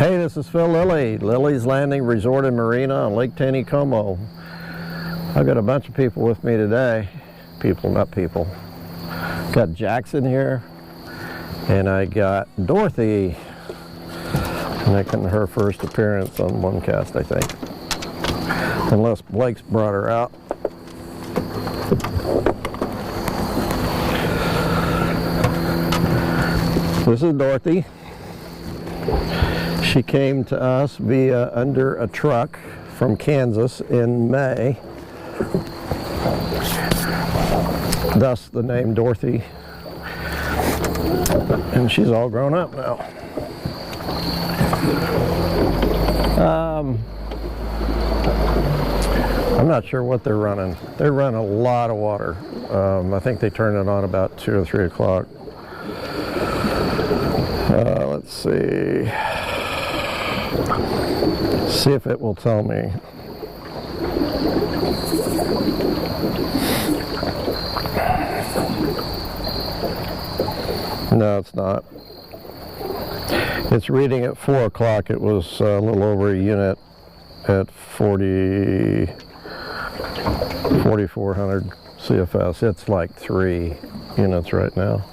Hey, this is Phil Lilley, Lilley's Landing Resort and Marina on Lake Taneycomo. I've got a bunch of people with me today. People, not people. Got Jackson here, and I got Dorothy, making her first appearance on one cast, I think. Unless Blake's brought her out. This is Dorothy. She came to us via under a truck from Kansas in May. Thus the name Dorothy. And she's all grown up now. I'm not sure what they're running. They run a lot of water. I think they turn it on about 2 or 3 o'clock. Let's see. See if it will tell me. No, it's not. It's reading at 4 o'clock. It was a little over a unit at 4,400 CFS. It's like 3 units right now.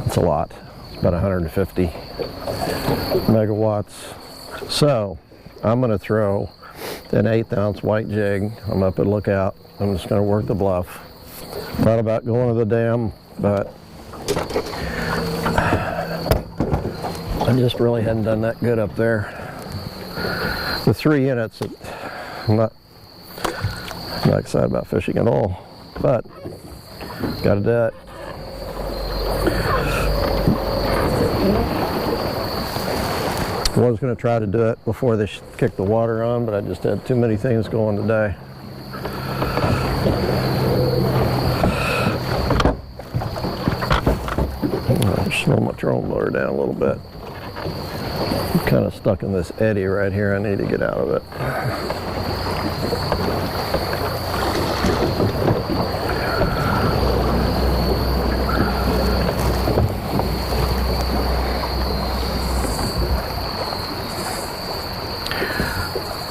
It's a lot. It's about 150 megawatts. So I'm going to throw an 1/8 ounce white jig. I'm up at Lookout. I'm just going to work the bluff. Thought about going to the dam, but I just really hadn't done that good up there. The 3 units, I'm not excited about fishing at all, but got to do it. I was going to try to do it before they kicked the water on, but I just had too many things going today. I'll slow my trolling motor down a little bit. I'm kind of stuck in this eddy right here. I need to get out of it.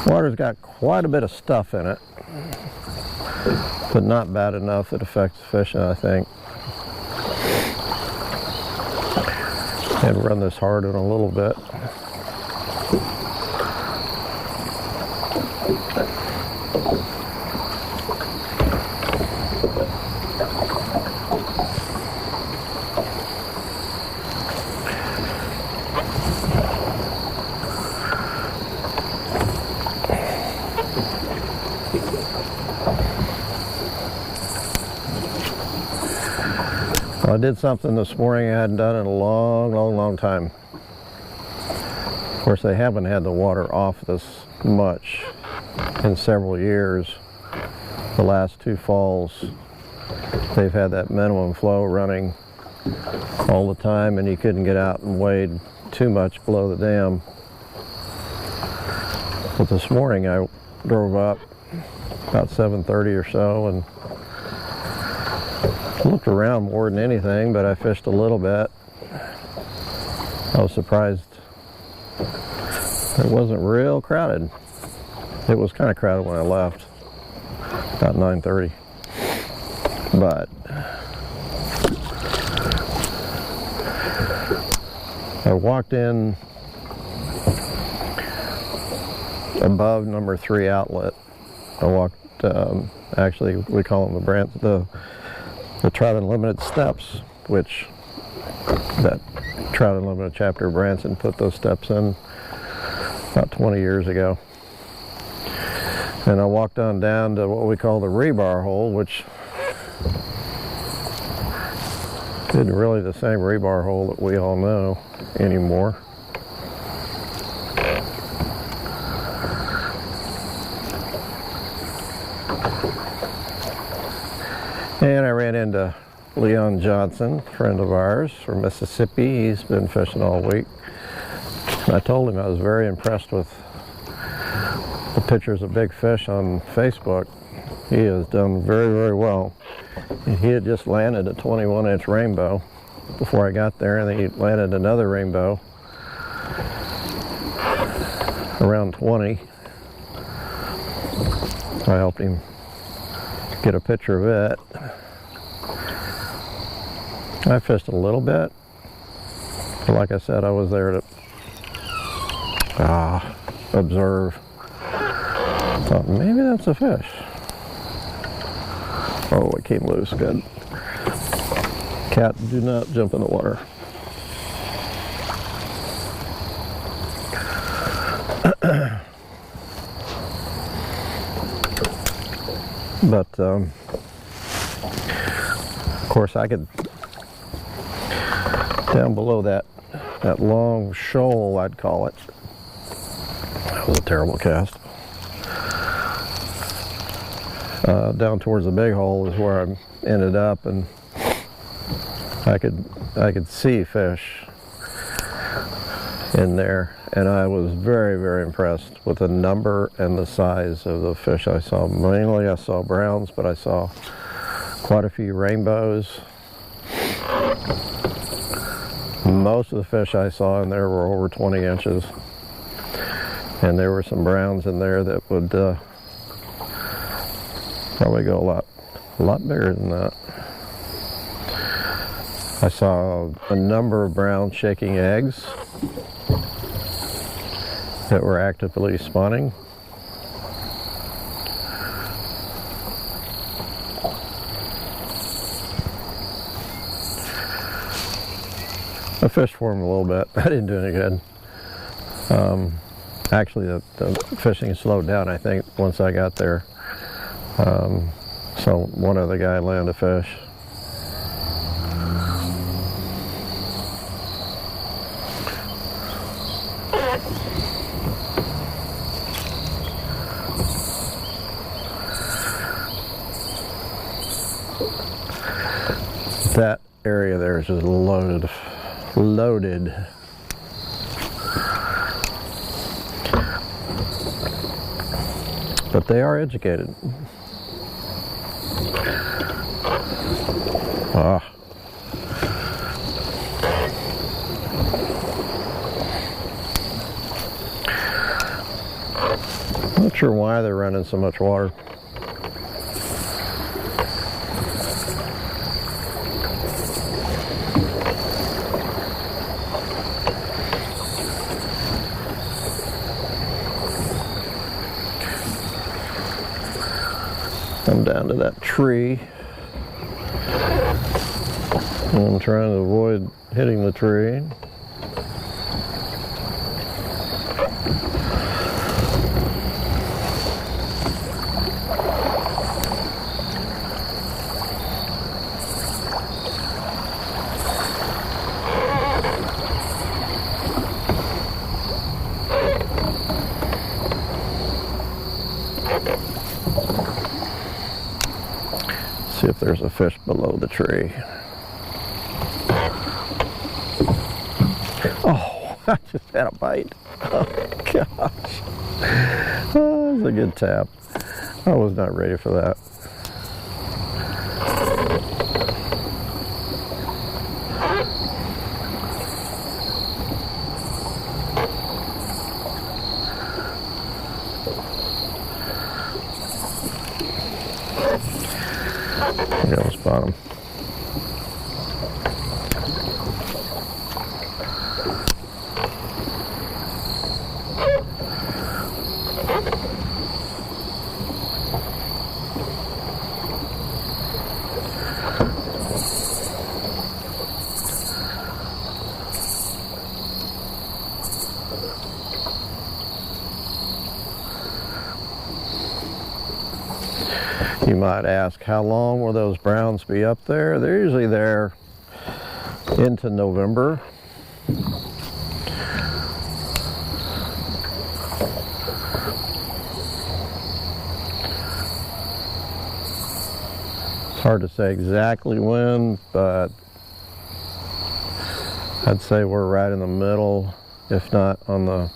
Water's got quite a bit of stuff in it, but not bad enough it affects fishing, I think. And run this hard in a little bit. I did something this morning I hadn't done in a long time. Of course, they haven't had the water off this much in several years. The last 2 falls, they've had that minimum flow running all the time, and you couldn't get out and wade too much below the dam. But this morning I drove up about 7:30 or so and looked around more than anything, but I fished a little bit. I was surprised it wasn't real crowded. It was kind of crowded when I left, about 9:30. But I walked in above number 3 outlet. I walked, actually we call them the Trout Unlimited steps, which that Trout Unlimited chapter of Branson put those steps in about 20 years ago. And I walked on down to what we call the rebar hole, which isn't really the same rebar hole that we all know anymore. And I ran into Leon Johnson, friend of ours from Mississippi. He's been fishing all week. And I told him I was very impressed with the pictures of big fish on Facebook. He has done very, very well. He had just landed a 21-inch rainbow before I got there, and then he landed another rainbow. around 20. I helped him get a picture of it. I fished a little bit, but like I said, I was there to observe. Thought maybe that's a fish. Oh, it came loose. Good. Cat, do not jump in the water. But of course, I could, down below that long shoal, I'd call it. That was a terrible cast. Down towards the big hole is where I ended up, and I could see fish in there, and I was very, very impressed with the number and the size of the fish I saw. Mainly I saw browns, but I saw quite a few rainbows. Most of the fish I saw in there were over 20 inches, and there were some browns in there that would probably go a lot bigger than that. I saw a number of browns shaking eggs that were actively spawning. I fished for them a little bit. I didn't do any good. Actually, the fishing slowed down, I think, once I got there. So one other guy landed a fish. That area there is just loaded. But they are educated. Not sure why they're running so much water. I'm down to that tree. I'm trying to avoid hitting the tree. See if there's a fish below the tree. Oh, I just had a bite. Oh gosh. Oh, that was a good tap. I was not ready for that. I almost bottom. You might ask, how long will those browns be up there? They're usually there into November. It's hard to say exactly when, but I'd say we're right in the middle, if not on the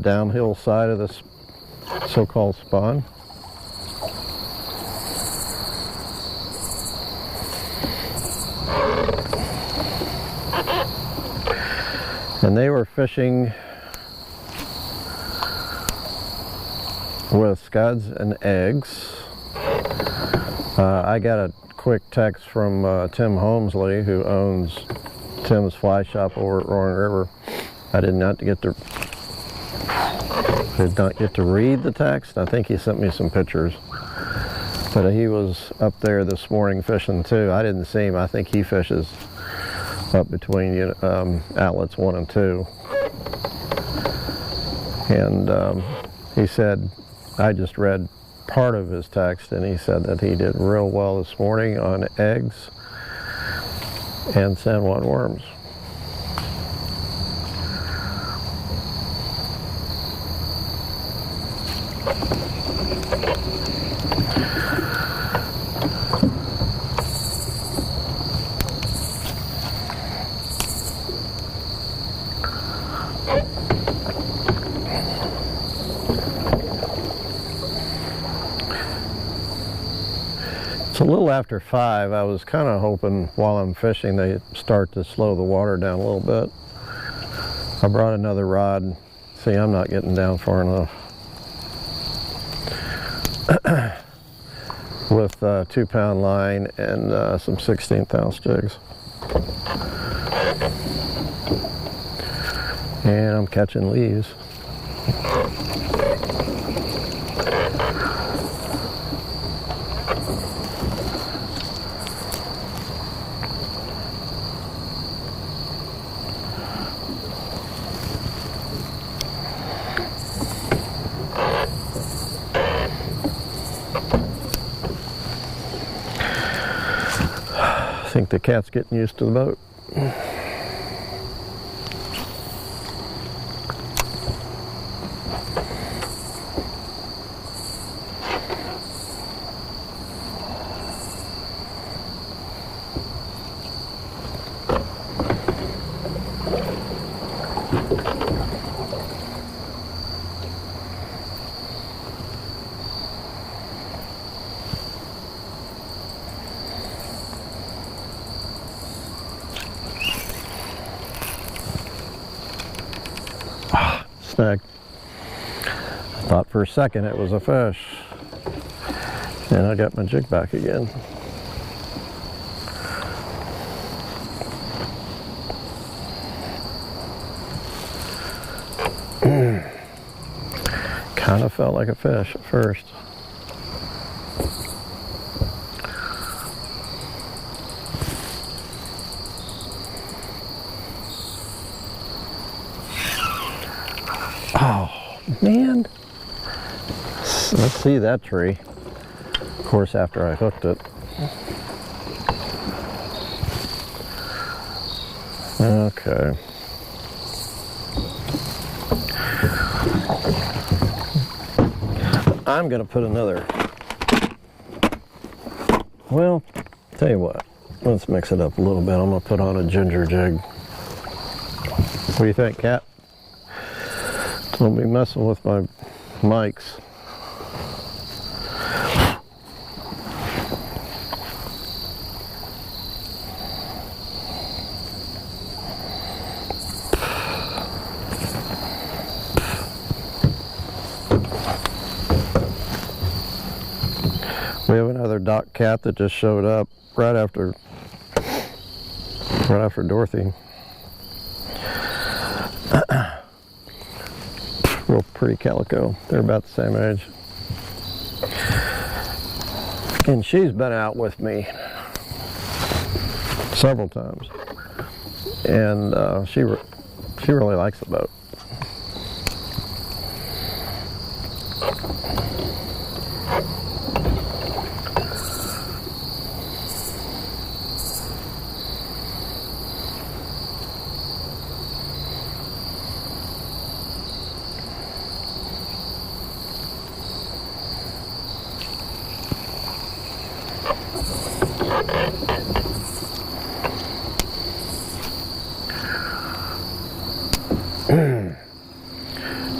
downhill side of this so-called spawn. And they were fishing with scuds and eggs. I got a quick text from Tim Holmesley, who owns Tim's Fly Shop over at Roaring River. I did not get to read the text. I think he sent me some pictures. But he was up there this morning fishing too. I didn't see him. I think he fishes up between outlets 1 and 2. And he said, I just read part of his text, and he said that he did real well this morning on eggs and San Juan worms. It's a little after 5. I was kind of hoping while I'm fishing they start to slow the water down a little bit. I brought another rod. See, I'm not getting down far enough. With 2-pound line and some 16th ounce jigs. And I'm catching leaves. I think the cat's getting used to the boat. Snag. I thought for a second it was a fish, and I got my jig back again. Kind of felt like a fish at first. Oh, man. Let's see that tree. Of course, after I hooked it. Okay. I'm going to put another... Well, tell you what. Let's mix it up a little bit. I'm going to put on a ginger jig. What do you think, Cat? Don't be messing with my mics. We have another dock cat that just showed up right after Dorothy. Real pretty calico. They're about the same age. And she's been out with me several times. And she really likes the boat.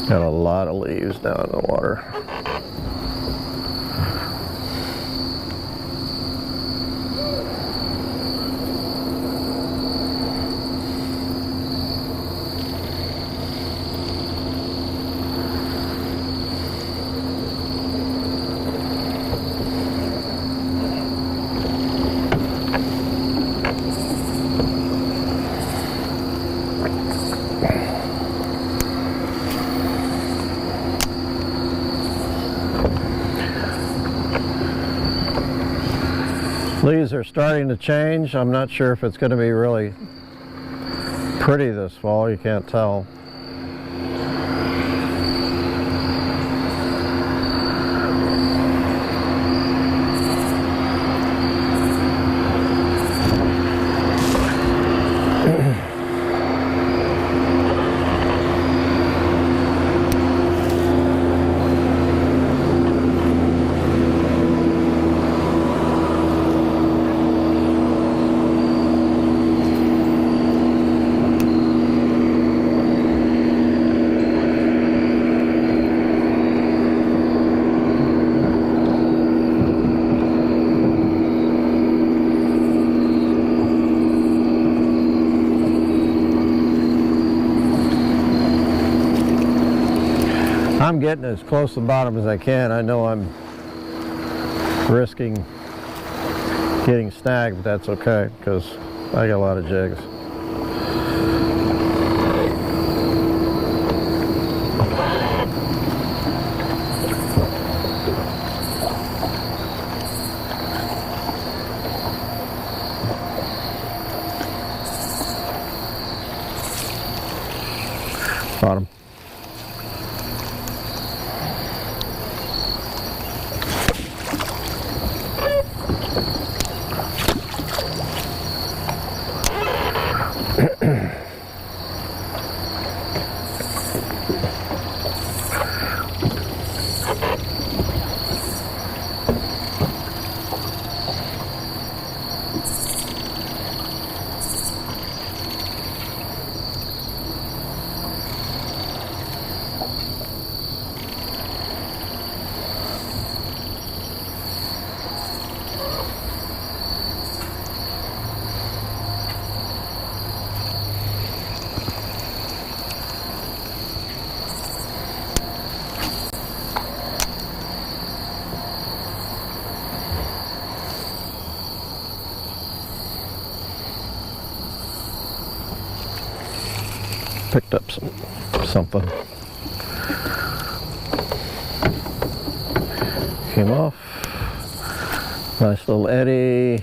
Got a lot of leaves down in the water. Leaves are starting to change. I'm not sure if it's going to be really pretty this fall. You can't tell. I'm getting as close to the bottom as I can. I know I'm risking getting snagged, but that's okay because I got a lot of jigs. Bottom. Picked up something. Came off. Nice little eddy.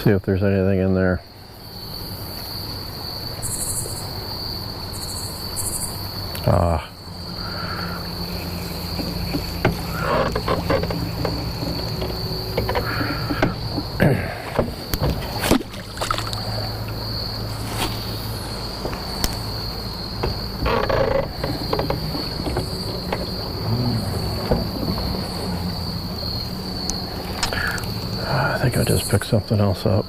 See if there's anything in there. Ah. I think I just picked something else up.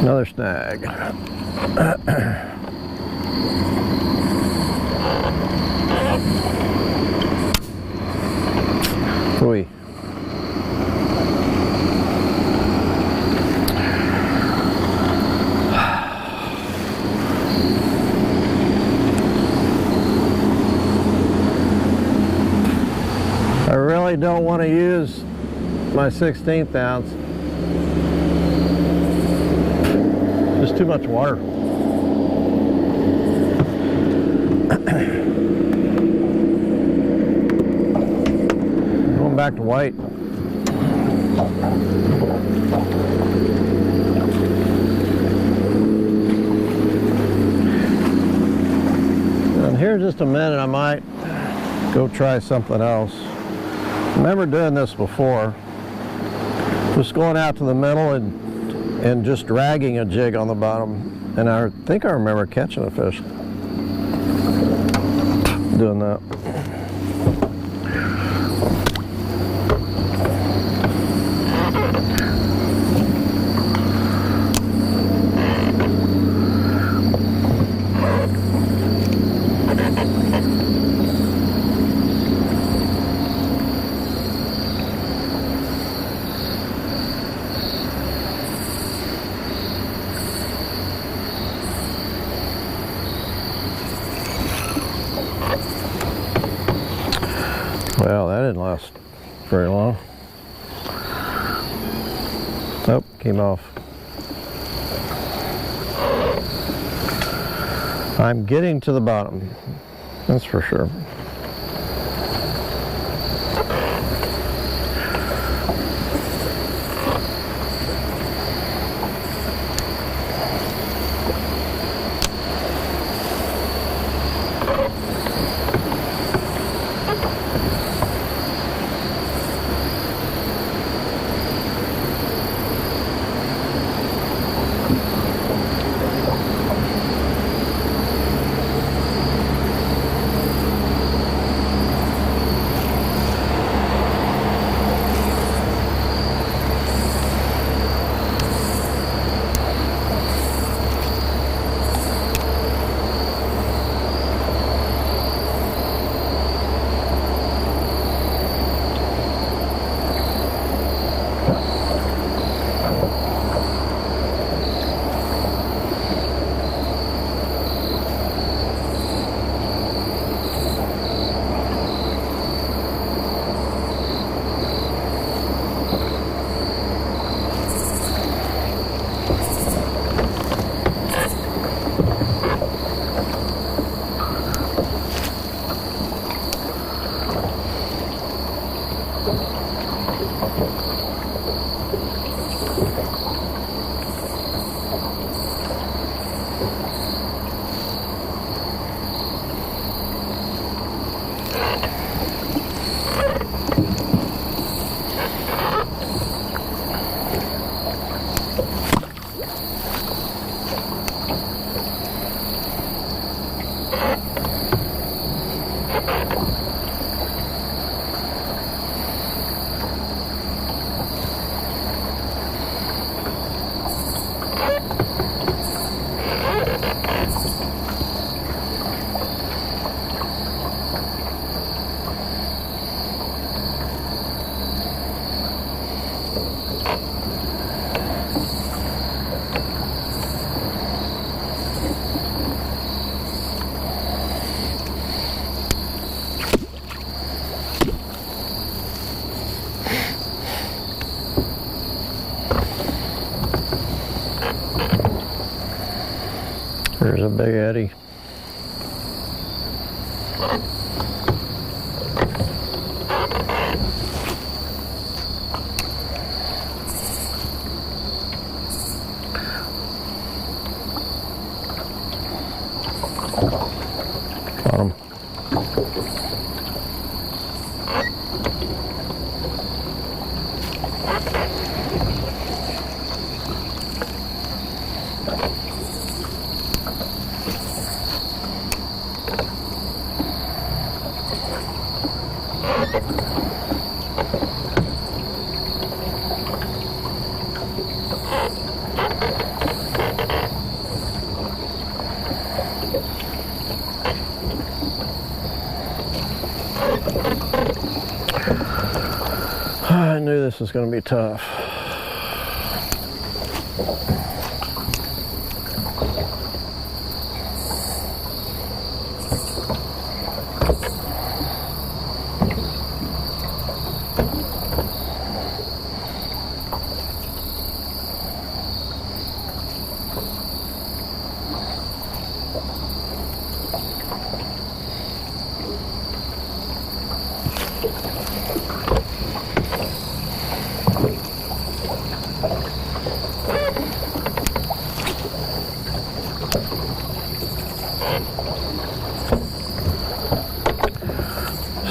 Another snag. Oy. I really don't want to use my 16th ounce. Just too much water. Going back to white. And here in just a minute I might go try something else. I remember doing this before. Just going out to the middle and just dragging a jig on the bottom, and I think I remember catching a fish doing that. very long. Oh, came off. I'm getting to the bottom, that's for sure. There's a big eddy. Bottom. I knew this was going to be tough.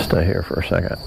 Stay here for a second.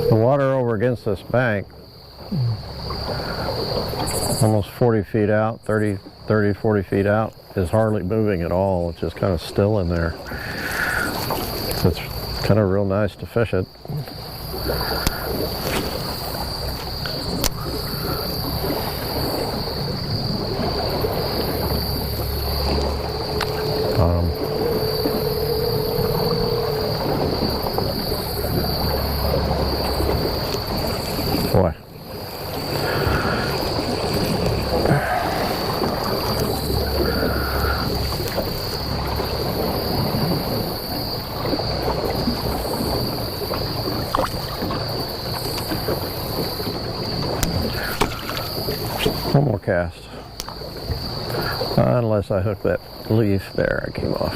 The water over against this bank, almost 40 feet out, 30, 40 feet out, is hardly moving at all. It's just kind of still in there. So it's kind of real nice to fish it. Boy. One more cast. Unless I hook that leaf there, it came off.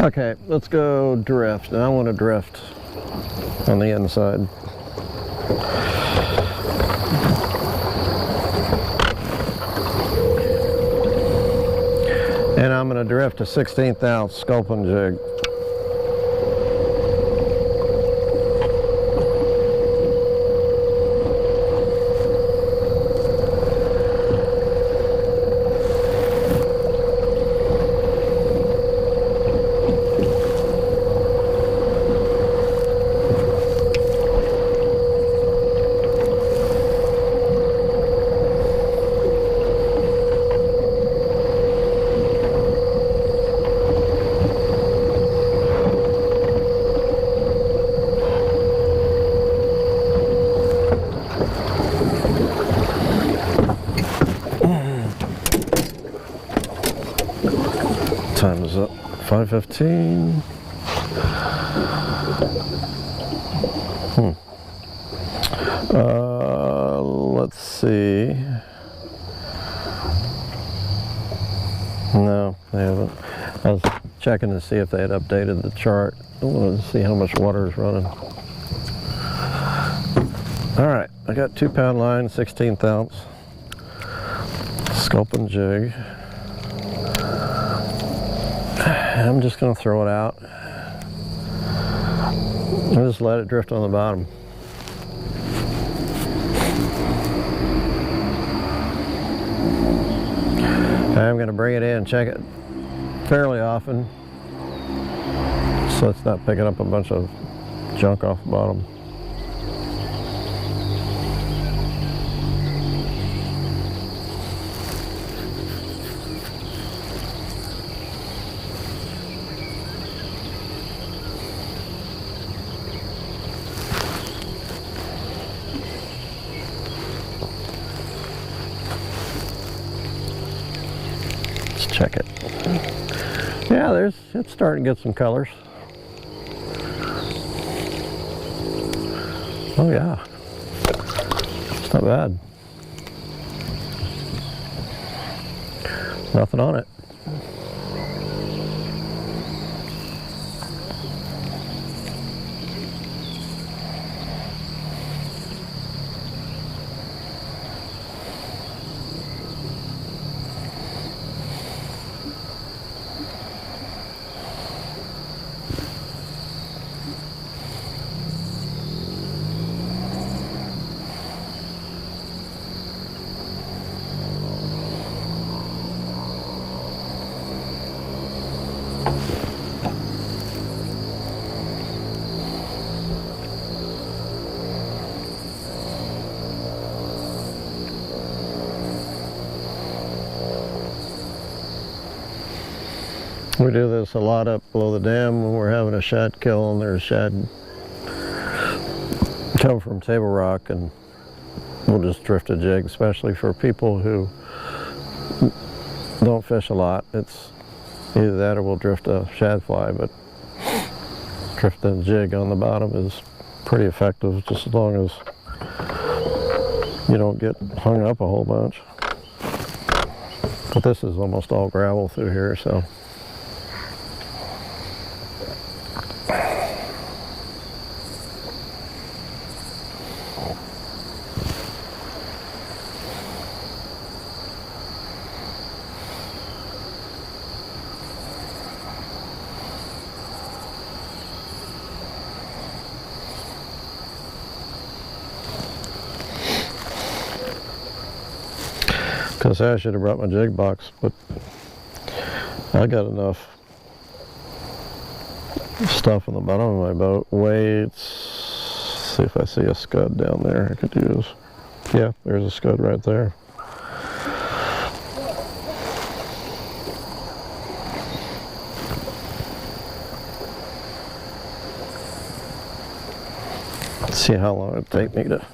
Okay, let's go drift. And I want to drift on the inside. And I'm going to drift a 1/16 ounce sculpin jig. Time is up, 5:15. Let's see. No, they haven't. I was checking to see if they had updated the chart. I wanted to see how much water is running. All right, I got 2-pound line, 1/16 ounce sculpin jig. I'm just going to throw it out and just let it drift on the bottom. I'm going to bring it in and check it fairly often so it's not picking up a bunch of junk off the bottom. Check it. Yeah, it's starting to get some colors. Oh yeah, it's not bad. Nothing on it. We do this a lot up below the dam when we're having a shad kill and there's shad come from Table Rock, and we'll just drift a jig, especially for people who don't fish a lot. It's either that or we'll drift a shad fly, but drifting a jig on the bottom is pretty effective, just as long as you don't get hung up a whole bunch. But this is almost all gravel through here, so. Because I should have brought my jig box, but I got enough stuff on the bottom of my boat. Weights. See if I see a scud down there I could use. Yeah, there's a scud right there. Let's see how long it'd take me to.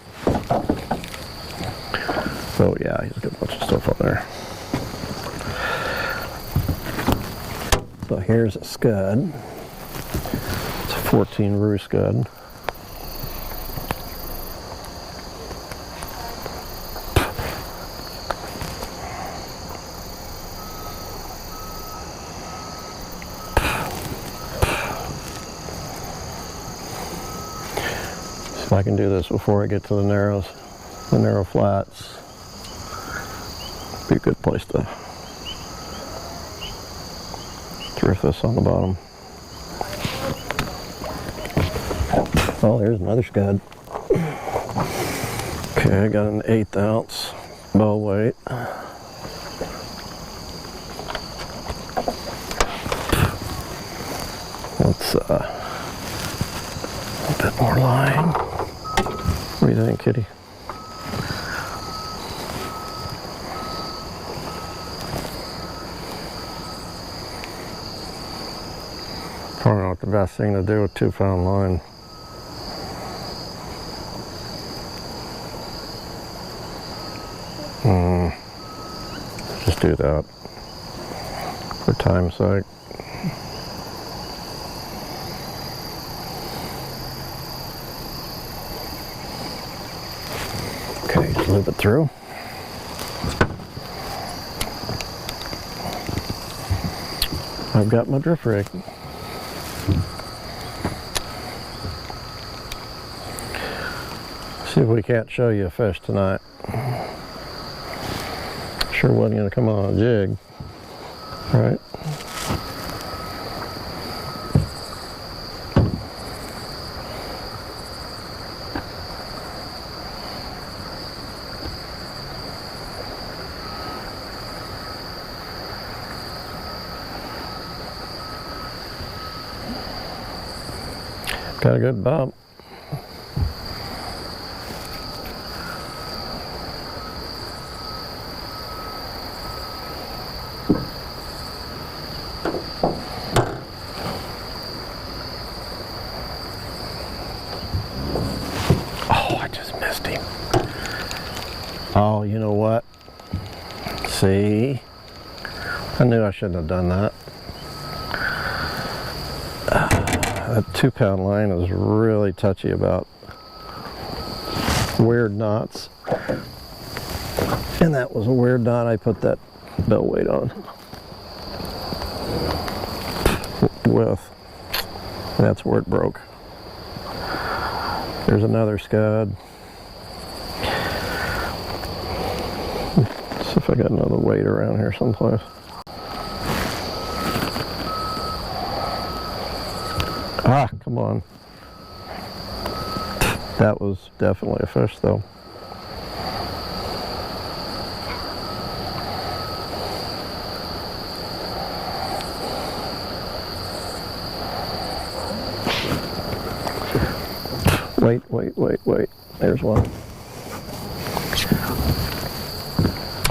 Oh yeah, he's got a bunch of stuff on there. So here's a scud. It's a 14 roux scud. See if I can do this before I get to the narrows, the narrow flats. Be a good place to drift this on the bottom. Oh, there's another scud. Okay, I got an 1/8 ounce bow weight. Let's a bit more line. What do you think, Kitty? I don't know what the best thing to do with 2-pound line. Just do that for time's sake. Okay, just loop it through. I've got my drift rig. See if we can't show you a fish tonight. Sure wasn't going to come on a jig, right? Got a good bump. Oh, you know what? See? I knew I shouldn't have done that. That 2-pound line is really touchy about weird knots. And that was a weird knot I put that bell weight on with. That's where it broke. There's another scud. See if I got another weight around here someplace. Ah, come on. That was definitely a fish though. Wait. There's one.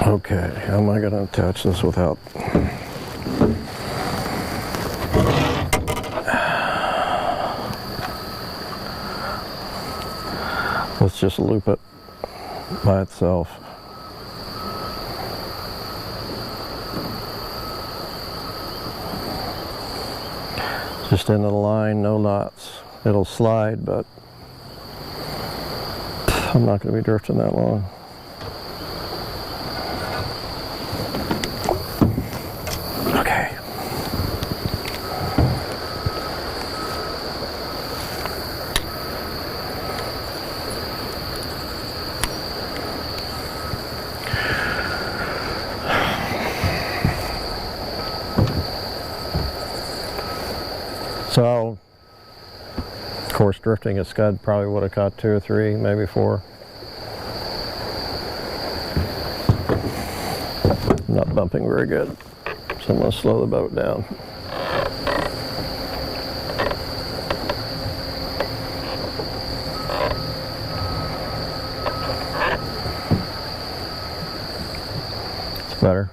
Okay, how am I going to attach this without... Let's just loop it by itself. Just into the line, no knots. It'll slide, but I'm not going to be drifting that long. So, of course, drifting a scud probably would have caught 2 or 3, maybe 4. I'm not bumping very good, so I'm going to slow the boat down. It's better.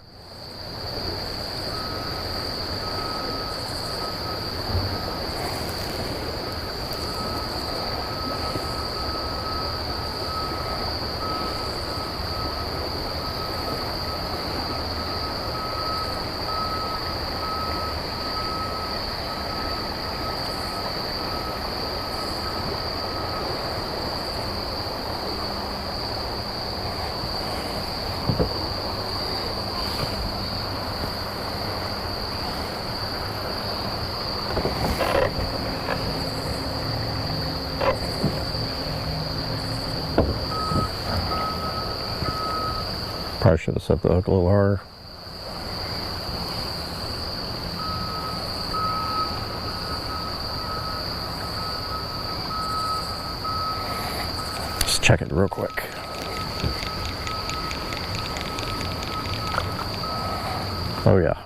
Probably should have set the hook a little harder. Just check it real quick. Oh yeah.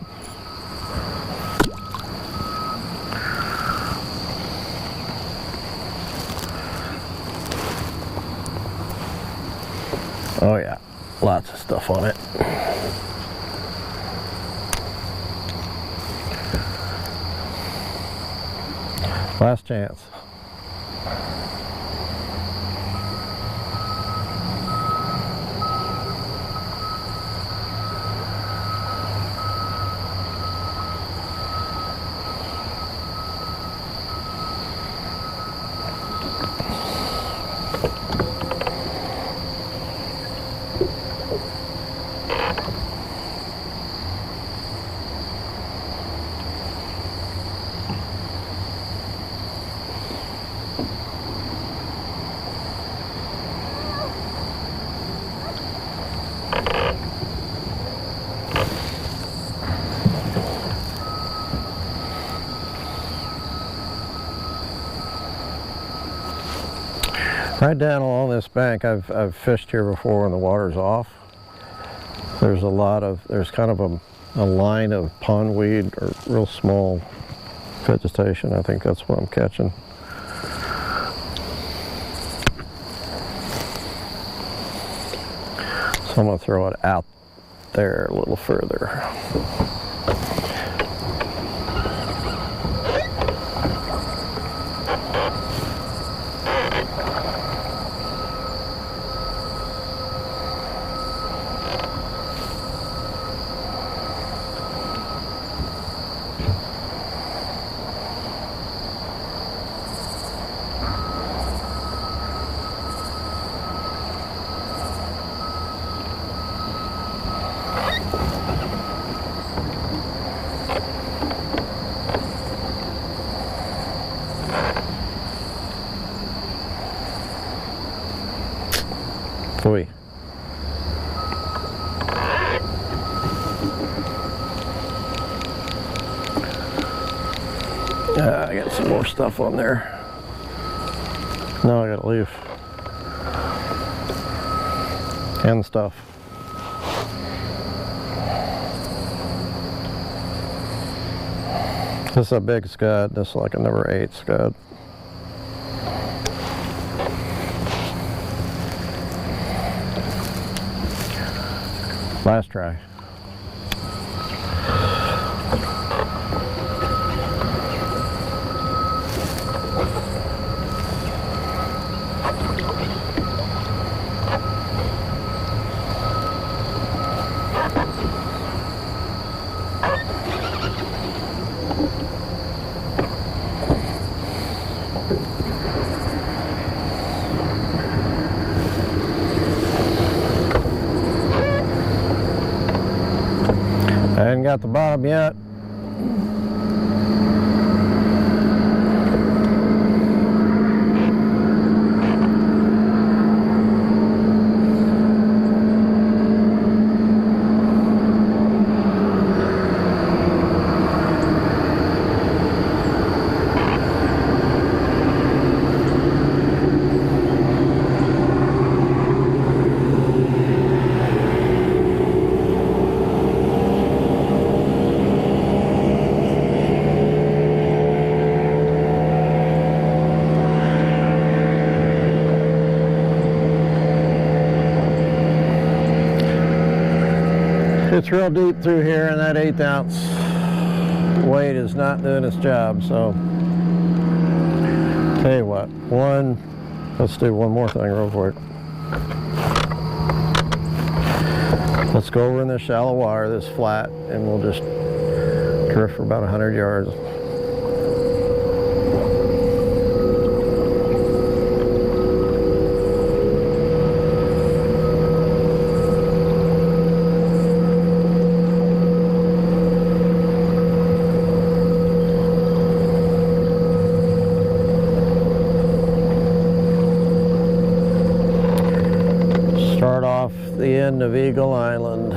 Oh yeah. Lots of stuff on it. Last chance. Right down along this bank, I've fished here before when the water's off. There's kind of a line of pondweed or real small vegetation. I think that's what I'm catching. So I'm going to throw it out there a little further. Boy. I got some more stuff on there. No, I gotta leave. And stuff. This is a big scud. This is like a number 8 scud. Last try. I hadn't got the bottom yet. gets real deep through here, and that 1/8 ounce weight is not doing its job. So tell you what, let's do one more thing real quick. Let's go over in this shallow water, this flat, and we'll just drift for about 100 yards. Start off the end of Eagle Island.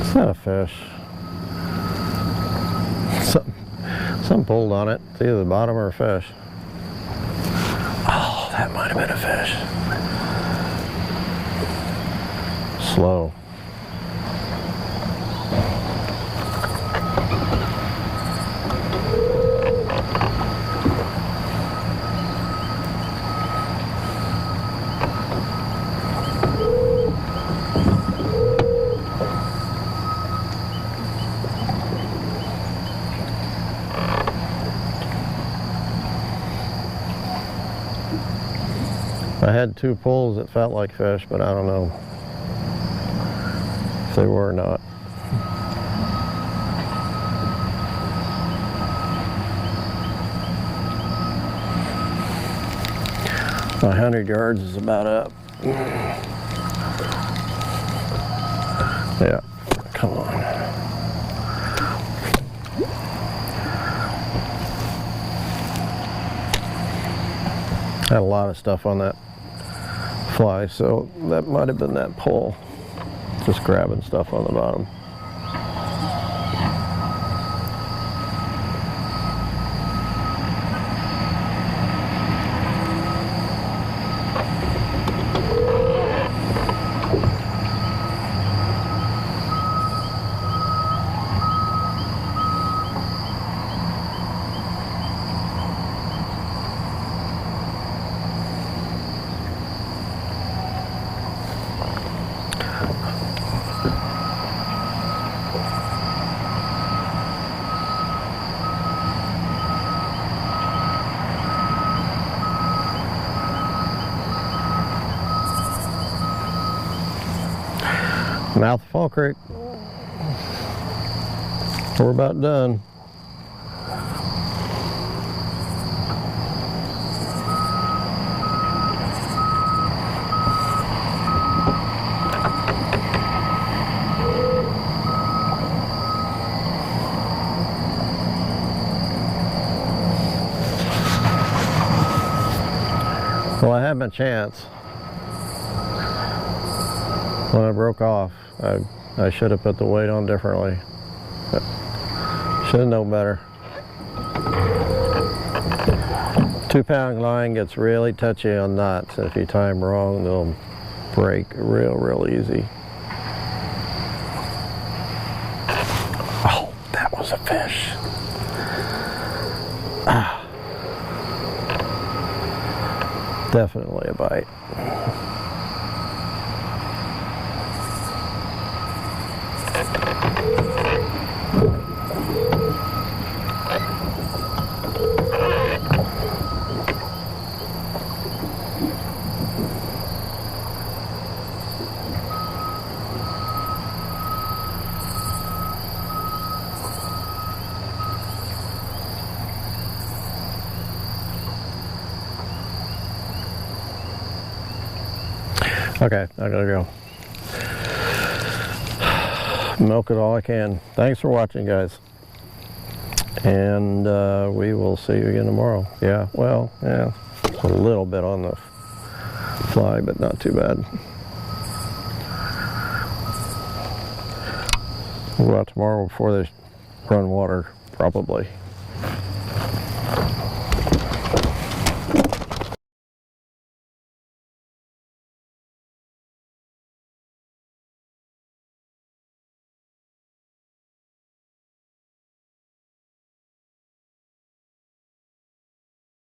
It's not a fish. Something pulled on it. It's either the bottom or a fish. Oh, that might have been a fish. Slow. I had 2 pulls that felt like fish, but I don't know if they were or not. My 100 yards is about up. Yeah, come on. Had a lot of stuff on that fly, so that might have been that pull. Just grabbing stuff on the bottom. Mouth of Fall Creek. We're about done. Well, I had my chance. When I broke off, I should have put the weight on differently. Should have known better. 2-pound line gets really touchy on knots. If you tie them wrong, they'll break real easy. Oh, that was a fish. Ah. Definitely a bite. Okay, I gotta go. Milk it all I can. Thanks for watching, guys. And we will see you again tomorrow. Yeah, well, yeah, a little bit on the fly, but not too bad. We'll go out tomorrow before they run water, probably.